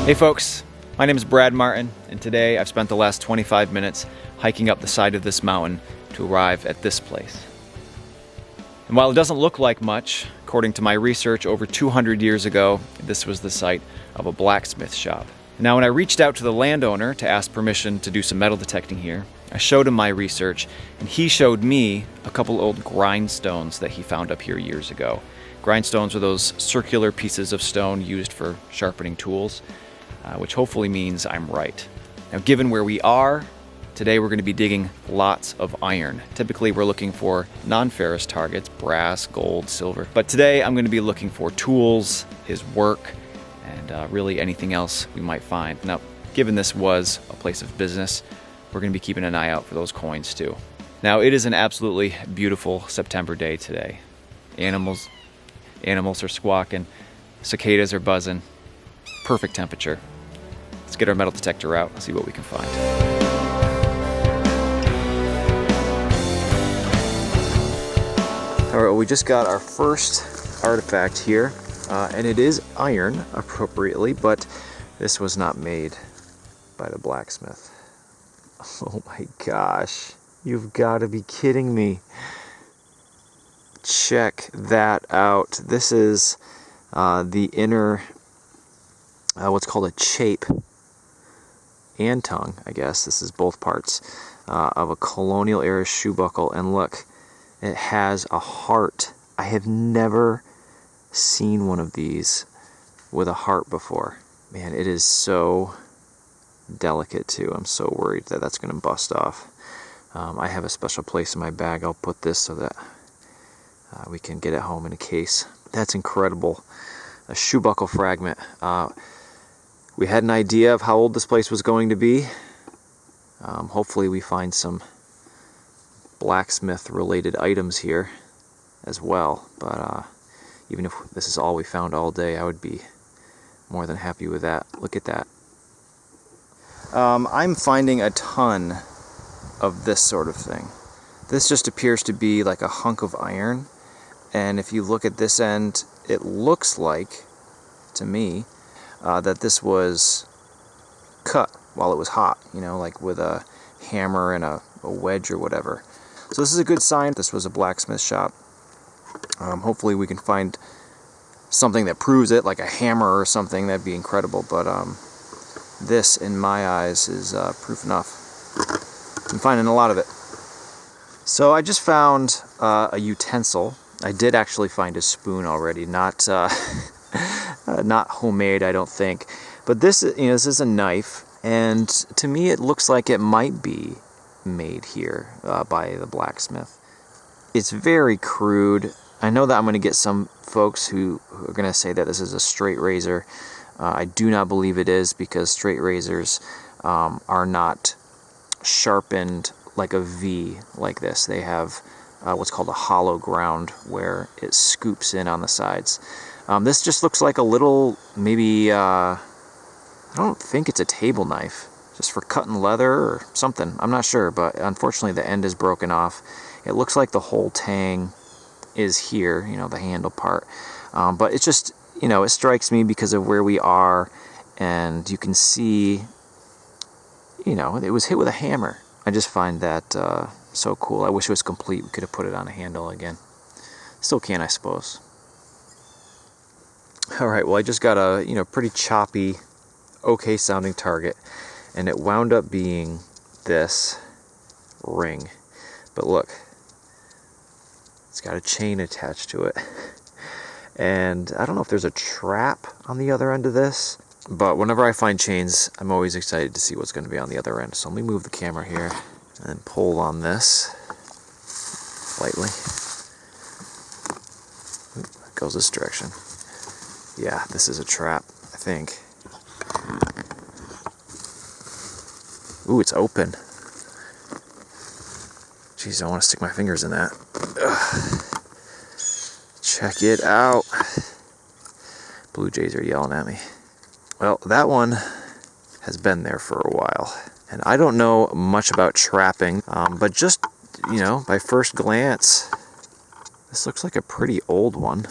Hey folks, my name is Brad Martin, and today I've spent the last 25 minutes hiking up the side of this mountain to arrive at this place. And while it doesn't look like much, according to my research, over 200 years ago, this was the site of a blacksmith shop. Now, when I reached out to the landowner to ask permission to do some metal detecting here, I showed him my research, and he showed me a couple old grindstones that he found up here years ago. Grindstones are those circular pieces of stone used for sharpening tools, which hopefully means I'm right. Now, given where we are, today we're going to be digging lots of iron. Typically we're looking for non-ferrous targets, brass, gold, silver. But today I'm going to be looking for tools, his work, and really anything else we might find. Now, given this was a place of business, we're going to be keeping an eye out for those coins too. Now, it is an absolutely beautiful September day today. Animals are squawking, cicadas are buzzing, perfect temperature. Let's get our metal detector out and see what we can find. All right, well, we just got our first artifact here, and it is iron, appropriately, but this was not made by the blacksmith. Oh my gosh, you've got to be kidding me. Check that out. This is the inner, what's called a chape and tongue, I guess. This is both parts of a Colonial era shoe buckle. And look, it has a heart. I have never seen one of these with a heart before. Man, it is so delicate too. I'm so worried that that's going to bust off. I have a special place in my bag. I'll put this so that we can get it home in a case. That's incredible. A shoe buckle fragment. We had an idea of how old this place was going to be. Hopefully we find some blacksmith related items here as well. But even if this is all we found all day, I would be more than happy with that. Look at that. I'm finding a ton of this sort of thing. This just appears to be like a hunk of iron. And if you look at this end, it looks like, to me, that this was cut while it was hot, you know, like with a hammer and a wedge or whatever. So this is a good sign. This was a blacksmith shop. Hopefully we can find something that proves it, like a hammer or something. That'd be incredible. But this, in my eyes, is proof enough. I'm finding a lot of it. So I just found a utensil. I did actually find a spoon already, not not homemade, I don't think. But this, this is a knife, and to me it looks like it might be made here by the blacksmith. It's very crude. I know that I'm going to get some folks who are going to say that this is a straight razor. I do not believe it is, because straight razors are not sharpened like a V like this. They have what's called a hollow ground, where it scoops in on the sides. This just looks like a little, maybe, I don't think it's a table knife, just for cutting leather or something. I'm not sure, but unfortunately the end is broken off. It looks like the whole tang is here, the handle part. But it's just, it strikes me because of where we are, and you can see, it was hit with a hammer. I just find that so cool. I wish it was complete. We could have put it on a handle again. Still can, I suppose. Alright, well, I just got a, pretty choppy, okay sounding target, and it wound up being this ring. But look, it's got a chain attached to it. And I don't know if there's a trap on the other end of this, but whenever I find chains, I'm always excited to see what's going to be on the other end. So let me move the camera here and pull on this lightly. Oop, it goes this direction. Yeah, this is a trap, I think. Ooh, it's open. Jeez, I don't want to stick my fingers in that. Ugh. Check it out. Blue jays are yelling at me. Well, that one has been there for a while. And I don't know much about trapping, but just, by first glance, this looks like a pretty old one.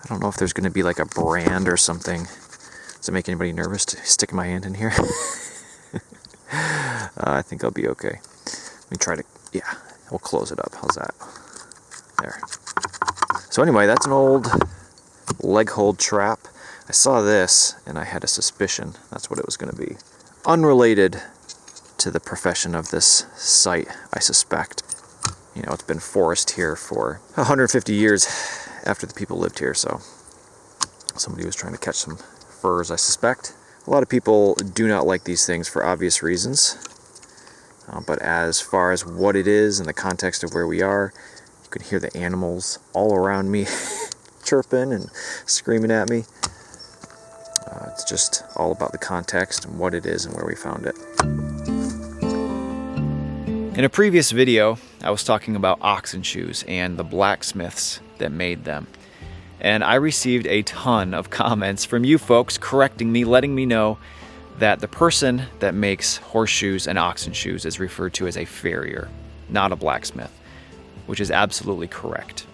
I don't know if there's going to be like a brand or something Does it make anybody nervous to stick my hand in here? I think I'll be okay. Let me try to, yeah, we'll close it up. How's that? There. So anyway, that's an old leg hold trap. I saw this and I had a suspicion that's what it was going to be. Unrelated to the profession of this site, I suspect. You know, it's been forest here for 150 years after the people lived here, so somebody was trying to catch some furs, I suspect. A lot of people do not like these things for obvious reasons, but as far as what it is in the context of where we are, you can hear the animals all around me chirping and screaming at me. It's just all about the context and what it is and where we found it. In a previous video, I was talking about oxen shoes and the blacksmiths that made them. And I received a ton of comments from you folks correcting me, letting me know that the person that makes horseshoes and oxen shoes is referred to as a farrier, not a blacksmith, which is absolutely correct.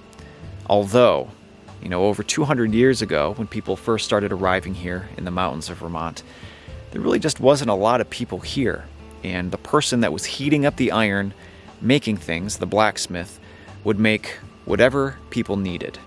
Although, you know, over 200 years ago, when people first started arriving here in the mountains of Vermont, there really just wasn't a lot of people here. And the person that was heating up the iron, making things, the blacksmith, would make whatever people needed.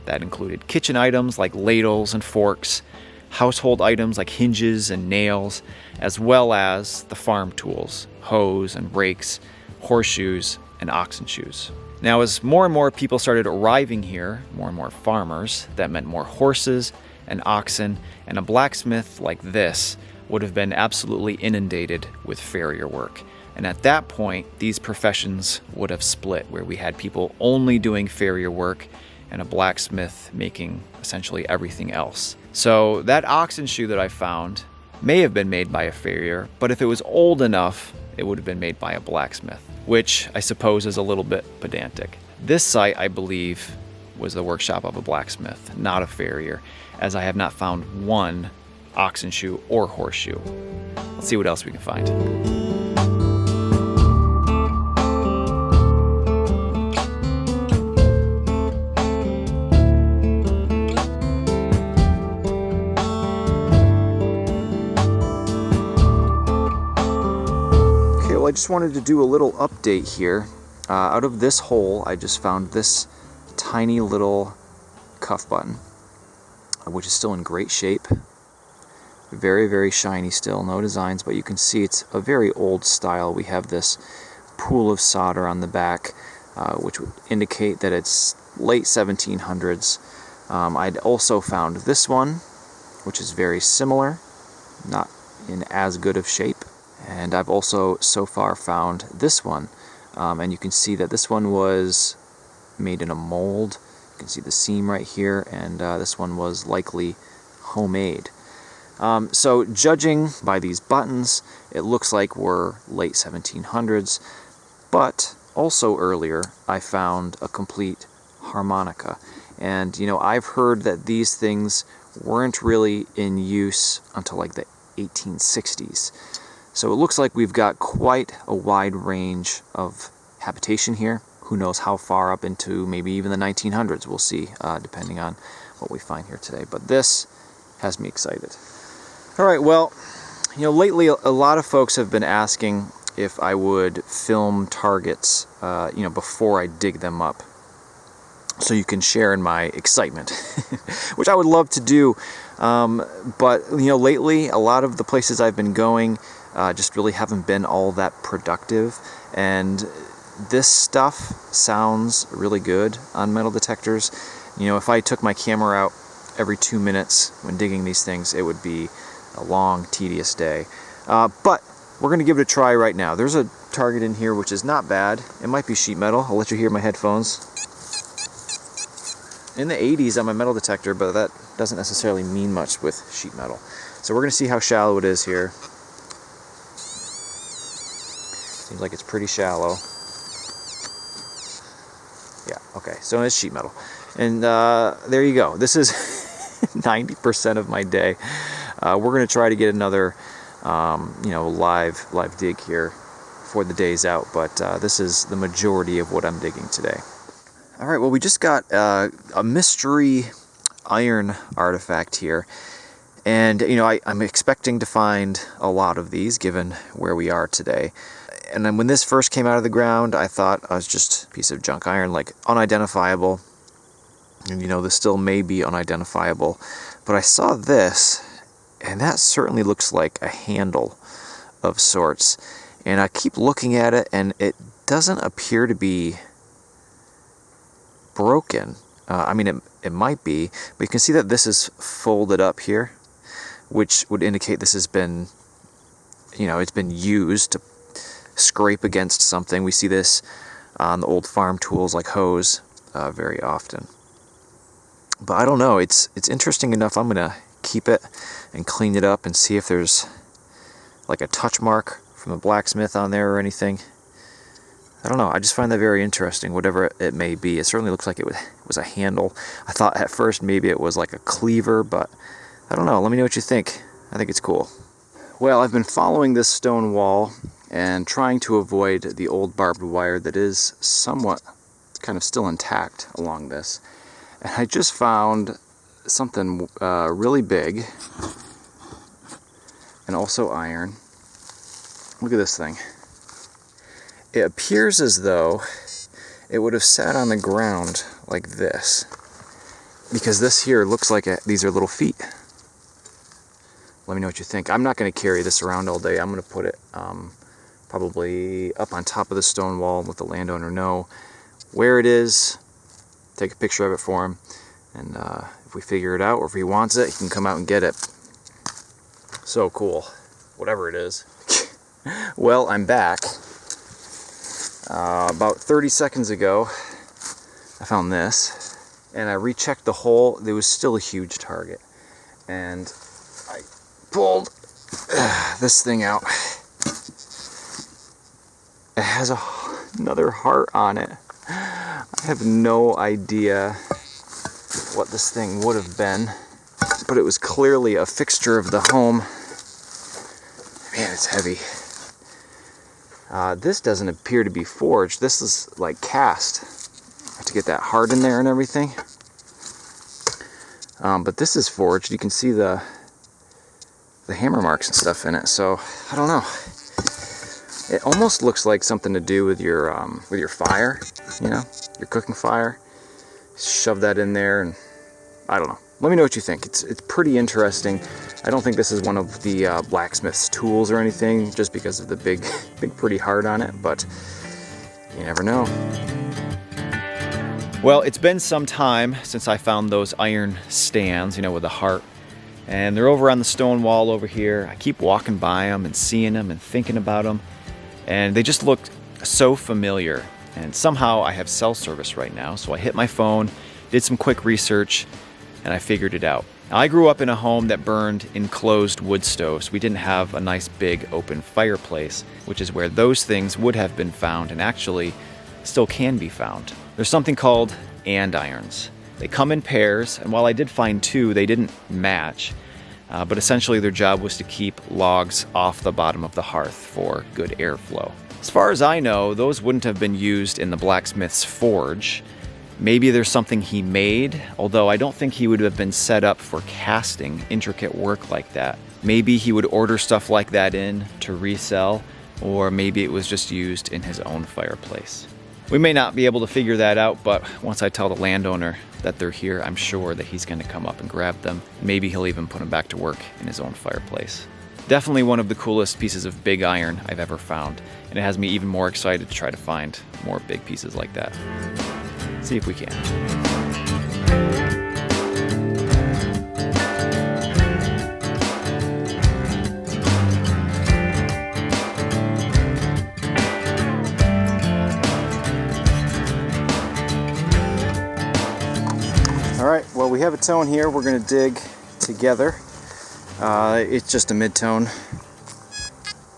That included kitchen items like ladles and forks, household items like hinges and nails, as well as the farm tools, hoes and rakes, horseshoes, and oxen shoes. Now, as more and more people started arriving here, more and more farmers, that meant more horses and oxen, and a blacksmith like this would have been absolutely inundated with farrier work. And at that point, these professions would have split, where we had people only doing farrier work and a blacksmith making essentially everything else. So that oxen shoe that I found may have been made by a farrier, but if it was old enough, it would have been made by a blacksmith, which I suppose is a little bit pedantic. This site, I believe, was the workshop of a blacksmith, not a farrier, as I have not found one oxen shoe or horseshoe. Let's see what else we can find. Okay, well, I just wanted to do a little update here. Out of this hole, I just found this tiny little cuff button, which is still in great shape. Very, very shiny still, no designs, but you can see it's a very old style. We have this pool of solder on the back, which would indicate that it's late 1700s. I'd also found this one, which is very similar, not in as good of shape. And I've also so far found this one, and you can see that this one was made in a mold. You can see the seam right here, and this one was likely homemade. So judging by these buttons, it looks like we're late 1700s, but also earlier I found a complete harmonica. And you know, I've heard that these things weren't really in use until like the 1860s. So it looks like we've got quite a wide range of habitation here. Who knows how far up into maybe even the 1900s, we'll see, depending on what we find here today. But this has me excited. All right, well, you know, lately a lot of folks have been asking if I would film targets, you know, before I dig them up, so you can share in my excitement, which I would love to do. But, you know, lately a lot of the places I've been going just really haven't been all that productive, and this stuff sounds really good on metal detectors. You know, if I took my camera out every 2 minutes when digging these things, it would be a long, tedious day. But we're going to give it a try right now. There's a target in here which is not bad. It might be sheet metal. I'll let you hear my headphones. In the 80s on my metal detector, but that doesn't necessarily mean much with sheet metal. So we're going to see how shallow it is here. Seems like it's pretty shallow. Yeah, okay, so it's sheet metal. And there you go. This is 90% of my day. We're going to try to get another, you know, live dig here before the day's out, but this is the majority of what I'm digging today. All right, well, we just got a mystery iron artifact here, And, you know, I'm expecting to find a lot of these given where we are today. And then when this first came out of the ground, I thought I was just a piece of junk iron, like unidentifiable. And, you know, this still may be unidentifiable. But I saw this, and that certainly looks like a handle of sorts. And I keep looking at it, and it doesn't appear to be broken. I mean, it might be, but you can see that this is folded up here, which would indicate this has been, you know, it's been used to scrape against something. We see this on the old farm tools like hoes very often. But I don't know, it's interesting enough. I'm gonna keep it and clean it up and see if there's like a touch mark from a blacksmith on there or anything. I don't know, I just find that very interesting, whatever it may be. It certainly looks like it was a handle. I thought at first maybe it was like a cleaver, but I don't know. Let me know what you think. I think it's cool. Well, I've been following this stone wall and trying to avoid the old barbed wire that is somewhat kind of still intact along this. And I just found something really big and also iron. Look at this thing. It appears as though it would have sat on the ground like this, because this here looks like these are little feet. Let me know what you think. I'm not going to carry this around all day. I'm going to put it probably up on top of the stone wall and let the landowner know where it is, take a picture of it for him, and if we figure it out or if he wants it, he can come out and get it. So cool, whatever it is. Well, I'm back. About 30 seconds ago, I found this, and I rechecked the hole. There was still a huge target, and I pulled this thing out. It has another heart on it. I have no idea what this thing would have been, but it was clearly a fixture of the home. Man, it's heavy. This doesn't appear to be forged. This is like cast. I have to get that heart in there and everything. But this is forged. You can see the hammer marks and stuff in it. So I don't know. It almost looks like something to do with your fire. You know, your cooking fire. Shove that in there, and I don't know. Let me know what you think. It's pretty interesting. I don't think this is one of the blacksmith's tools or anything, just because of the big pretty heart on it, but you never know. Well, it's been some time since I found those iron stands, you know, with the heart. And they're over on the stone wall over here. I keep walking by them and seeing them and thinking about them. And they just looked so familiar. And somehow I have cell service right now, so I hit my phone, did some quick research, and I figured it out. Now, I grew up in a home that burned enclosed wood stoves. We didn't have a nice big open fireplace, which is where those things would have been found and actually still can be found. There's something called andirons. They come in pairs, and while I did find two, they didn't match. But essentially their job was to keep logs off the bottom of the hearth for good airflow. As far as I know, those wouldn't have been used in the blacksmith's forge. Maybe there's something he made, although I don't think he would have been set up for casting intricate work like that. Maybe he would order stuff like that in to resell, or maybe it was just used in his own fireplace. We may not be able to figure that out, but once I tell the landowner that they're here, I'm sure that he's going to come up and grab them. Maybe he'll even put them back to work in his own fireplace. Definitely one of the coolest pieces of big iron I've ever found, and it has me even more excited to try to find more big pieces like that. See if we can. Alright, well, we have a tone here we're going to dig together. It's just a mid-tone.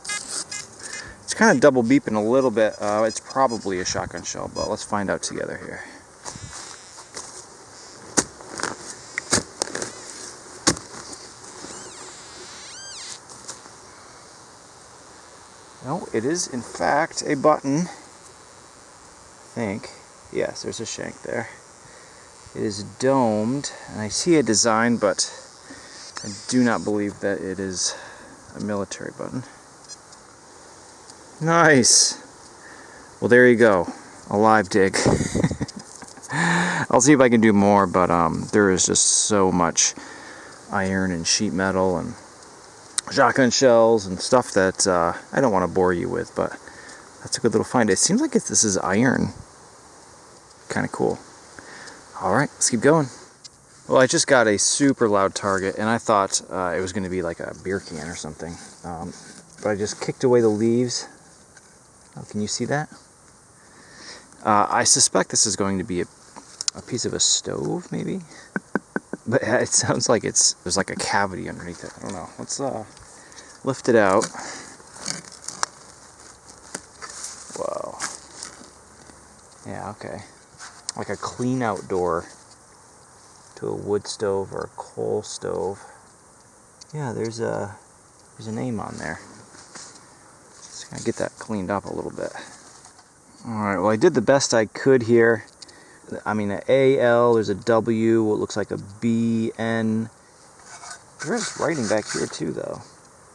It's kind of double beeping a little bit. It's probably a shotgun shell, but let's find out together here. No, it is in fact a button. I think. Yes, there's a shank there. It is domed, and I see a design, but I do not believe that it is a military button. Nice! Well, there you go. A live dig. I'll see if I can do more, but there is just so much iron and sheet metal and shotgun shells and stuff that I don't want to bore you with, but that's a good little find. It seems like this is iron. Kind of cool. Alright, let's keep going. Well, I just got a super loud target, and I thought it was going to be like a beer can or something. But I just kicked away the leaves. Oh, can you see that? I suspect this is going to be a piece of a stove, maybe? But it sounds like there's like a cavity underneath it. I don't know. Let's lift it out. Whoa. Yeah, okay. Like a clean out door to a wood stove or a coal stove. Yeah, there's a name on there. Just gonna get that cleaned up a little bit. Alright, well I did the best I could here. I mean an A-L, there's a W, what looks like a B-N. There's writing back here too though.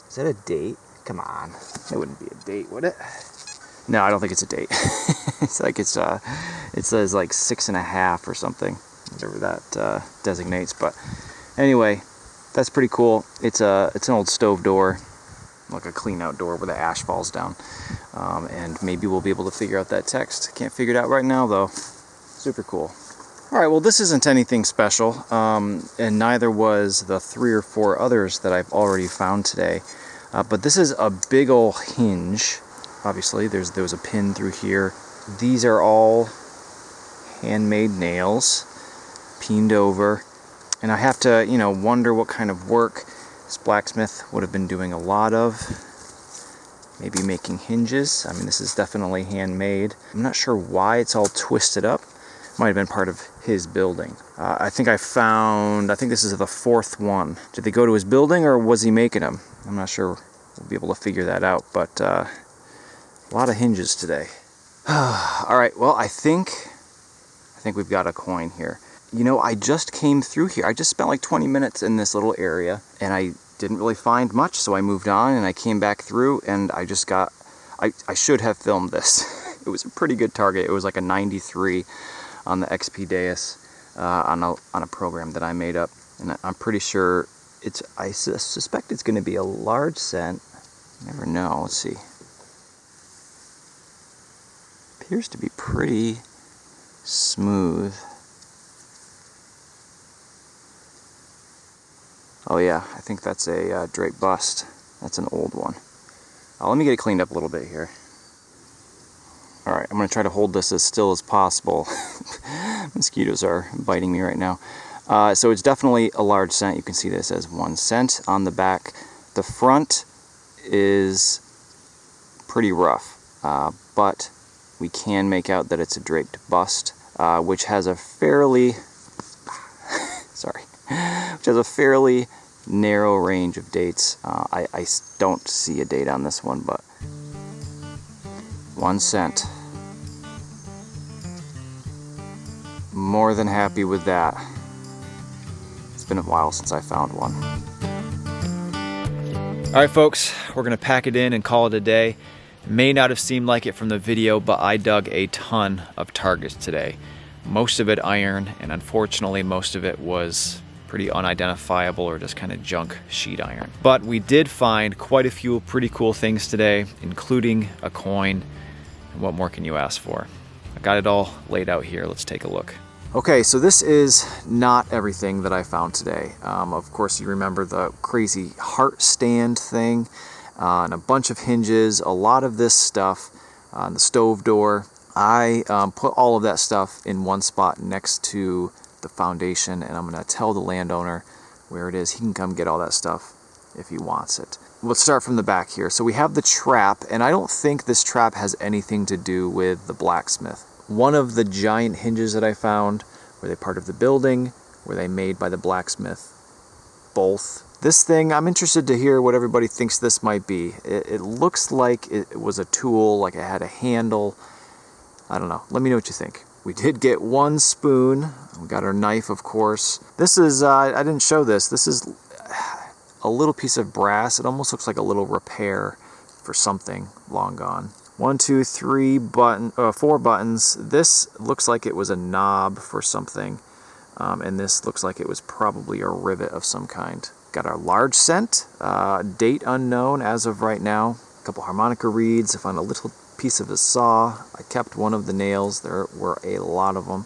Is that a date? Come on. It wouldn't be a date, would it? No, I don't think it's a date. It's like it says like 6.5 or something, whatever that designates. But anyway, that's pretty cool. It's an old stove door, like a clean out door where the ash falls down. And maybe we'll be able to figure out that text. Can't figure it out right now though. Super cool. All right, well this isn't anything special, and neither was the 3 or 4 others that I've already found today. But this is a big ol' hinge. Obviously, there was a pin through here. These are all handmade nails, peened over. And I have to, wonder what kind of work this blacksmith would have been doing a lot of. Maybe making hinges. I mean, this is definitely handmade. I'm not sure why it's all twisted up. Might have been part of his building. I think this is the 4th one. Did they go to his building or was he making them? I'm not sure. We'll be able to figure that out, but a lot of hinges today. All right, well, I think we've got a coin here. I just came through here. I just spent like 20 minutes in this little area, and I didn't really find much, so I moved on, and I came back through, and I just got... I should have filmed this. It was a pretty good target. It was like a 93 on the XP Deus on a program that I made up, and I'm pretty sure I suspect it's going to be a large cent. You never know. Let's see. Appears to be pretty smooth. Oh yeah, I think that's a Draped bust. That's an old one. Let me get it cleaned up a little bit here. Alright, I'm going to try to hold this as still as possible. Mosquitoes are biting me right now. So it's definitely a large cent. You can see this as 1 cent on the back. The front is pretty rough, but we can make out that it's a Draped bust, which has a fairly narrow range of dates. I don't see a date on this one, but 1 cent. More than happy with that. It's been a while since I found one. Alright folks, we're going to pack it in and call it a day. It may not have seemed like it from the video, but I dug a ton of targets today. Most of it iron, and unfortunately most of it was pretty unidentifiable or just kind of junk sheet iron. But we did find quite a few pretty cool things today, including a coin. And what more can you ask for? I got it all laid out here. Let's take a look. Okay, so this is not everything that I found today. Of course, you remember the crazy heart stand thing, and a bunch of hinges, a lot of this stuff on the stove door. I put all of that stuff in one spot next to the foundation, and I'm going to tell the landowner where it is. He can come get all that stuff if he wants it. Let's start from the back here. So we have the trap, and I don't think this trap has anything to do with the blacksmith. One of the giant hinges that I found, were they part of the building? Were they made by the blacksmith? Both. This thing, I'm interested to hear what everybody thinks this might be. It looks like it was a tool, like it had a handle. I don't know. Let me know what you think. We did get 1 spoon. We got our knife, of course. This is, I didn't show this. This is, a little piece of brass. It almost looks like a little repair for something long gone. 1, 2, 3 4 buttons. This looks like it was a knob for something, and this looks like it was probably a rivet of some kind. Got our large cent, date unknown as of right now. A couple harmonica reeds. I found a little piece of a saw. I kept one of the nails. There were a lot of them.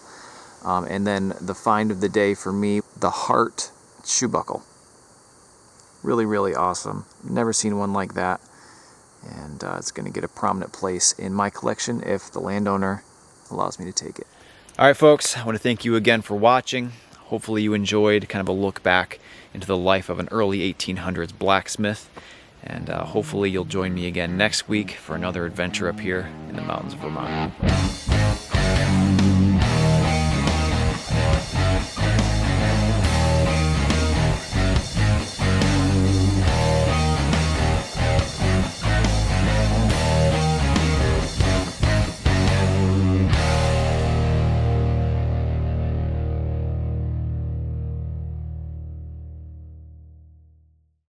And then the find of the day for me, the Heart shoe buckle. Really, really awesome. Never seen one like that. And it's going to get a prominent place in my collection if the landowner allows me to take it. All right, folks, I want to thank you again for watching. Hopefully you enjoyed kind of a look back into the life of an early 1800s blacksmith. And hopefully you'll join me again next week for another adventure up here in the mountains of Vermont.